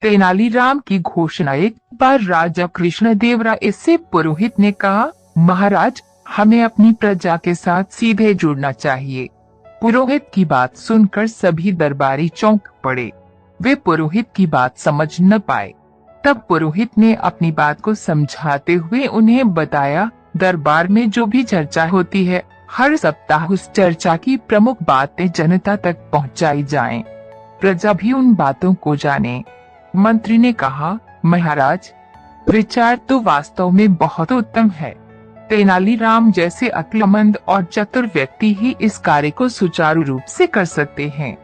तेनालीराम की घोषणा। एक बार राजा कृष्णदेवराय से पुरोहित ने कहा, महाराज, हमें अपनी प्रजा के साथ सीधे जुड़ना चाहिए। पुरोहित की बात सुनकर सभी दरबारी चौंक पड़े। वे पुरोहित की बात समझ न पाए। तब पुरोहित ने अपनी बात को समझाते हुए उन्हें बताया, दरबार में जो भी चर्चा होती है, हर सप्ताह उस चर्चा की प्रमुख बातें जनता तक पहुंचाई जाएं। प्रजा भी उन बातों को जाने। मंत्री ने कहा, महाराज, विचार तो वास्तव में बहुत उत्तम है। तेनालीराम जैसे अक्लमंद और चतुर व्यक्ति ही इस कार्य को सुचारू रूप से कर सकते हैं।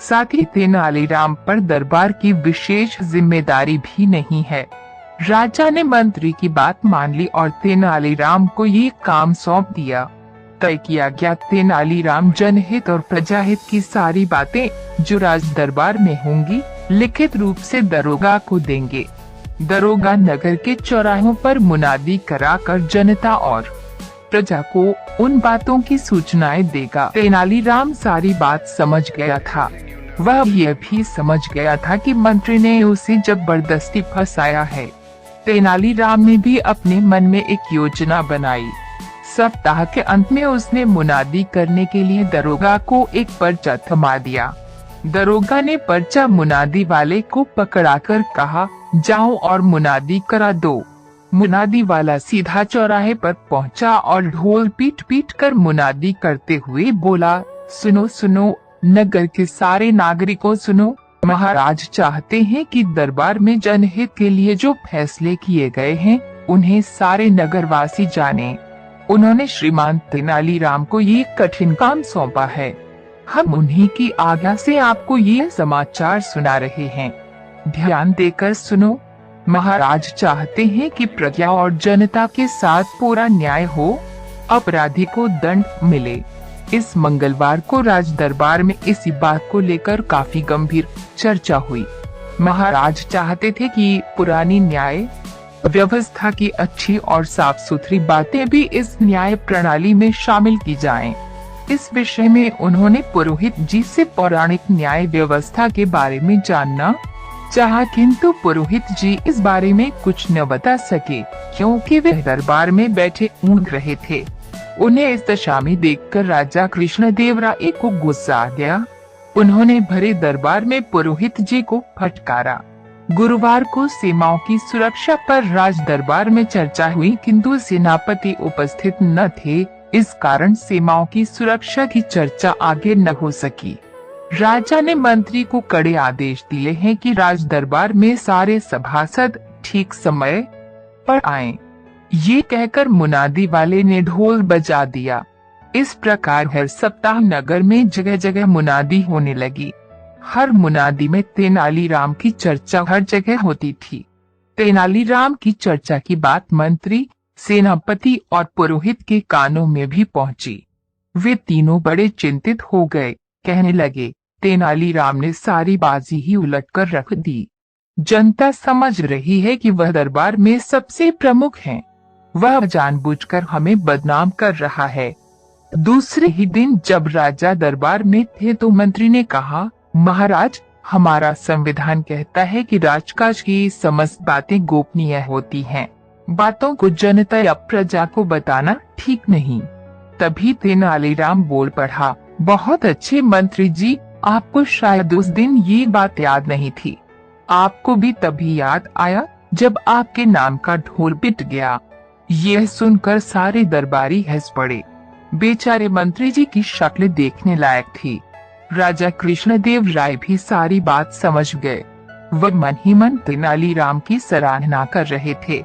साथ ही तेनालीराम पर दरबार की विशेष जिम्मेदारी भी नहीं है। राजा ने मंत्री की बात मान ली और तेनालीराम को ये काम सौंप दिया। तय किया गया, तेनालीराम जनहित और प्रजाहित की सारी बातें जो राज दरबार में होंगी, लिखित रूप से दरोगा को देंगे। दरोगा नगर के चौराहों पर मुनादी कराकर जनता और प्रजा को उन बातों की सूचनाएं देगा। तेनालीराम सारी बात समझ गया था। वह यह भी समझ गया था कि मंत्री ने उसे जबरदस्ती फंसाया है। तेनालीराम ने भी अपने मन में एक योजना बनाई। सप्ताह के अंत में उसने मुनादी करने के लिए दरोगा को एक पर्चा थमा दिया। दरोगा ने पर्चा मुनादी वाले को पकड़ाकर कहा, जाओ और मुनादी करा दो। मुनादी वाला सीधा चौराहे पर पहुंचा और ढोल पीट पीट कर मुनादी करते हुए बोला, सुनो सुनो, नगर के सारे नागरिकों सुनो, महाराज चाहते हैं कि दरबार में जनहित के लिए जो फैसले किए गए हैं, उन्हें सारे नगरवासी जाने। उन्होंने श्रीमान तेनालीराम को ये कठिन काम सौंपा है। हम उन्हीं की आज्ञा से आपको ये समाचार सुना रहे हैं। ध्यान देकर सुनो। महाराज चाहते हैं कि प्रजा और जनता के साथ पूरा न्याय हो, अपराधी को दंड मिले। इस मंगलवार को राज दरबार में इसी बात को लेकर काफी गंभीर चर्चा हुई। महाराज चाहते थे कि पुरानी न्याय व्यवस्था की अच्छी और साफ सुथरी बातें भी इस न्याय प्रणाली में शामिल की जाएं। इस विषय में उन्होंने पुरोहित जी से पौराणिक न्याय व्यवस्था के बारे में जानना चाहा, किंतु पुरोहित जी इस बारे में कुछ न बता सके, क्योंकि वे दरबार में बैठे ऊँघ रहे थे। उन्हें इस दशा में देखकर राजा कृष्णदेवराय को गुस्सा आ गया। उन्होंने भरे दरबार में पुरोहित जी को फटकारा। गुरुवार को सीमाओं की सुरक्षा पर राज दरबार में चर्चा हुई, किंतु सेनापति उपस्थित न थे। इस कारण सीमाओं की सुरक्षा की चर्चा आगे न हो सकी। राजा ने मंत्री को कड़े आदेश दिए हैं कि राज दरबार में सारे सभासद ठीक समय पर आएं। ये कहकर मुनादी वाले ने ढोल बजा दिया। इस प्रकार हर सप्ताह नगर में जगह जगह मुनादी होने लगी। हर मुनादी में तेनालीराम की चर्चा हर जगह होती थी। तेनालीराम की चर्चा की बात मंत्री, सेनापति और पुरोहित के कानों में भी पहुंची। वे तीनों बड़े चिंतित हो गए। कहने लगे, तेनालीराम ने सारी बाजी ही उलटकर रख दी। जनता समझ रही है कि वह दरबार में सबसे प्रमुख हैं। वह जानबूझकर हमें बदनाम कर रहा है। दूसरे ही दिन जब राजा दरबार में थे तो मंत्री ने कहा, महाराज, हमारा संविधान कहता है कि राजकाज की समस्त बातें गोपनीय होती हैं। बातों को जनता या प्रजा को बताना ठीक नहीं। तभी तेनालीराम बोल पड़ा, बहुत अच्छे मंत्री जी, आपको शायद उस दिन ये बात याद नहीं थी। आपको भी तभी याद आया जब आपके नाम का ढोल पिट गया। यह सुनकर सारे दरबारी हंस पड़े। बेचारे मंत्री जी की शक्ल देखने लायक थी। राजा कृष्णदेवराय भी सारी बात समझ गए। वह मन ही मन तेनालीराम की सराहना कर रहे थे।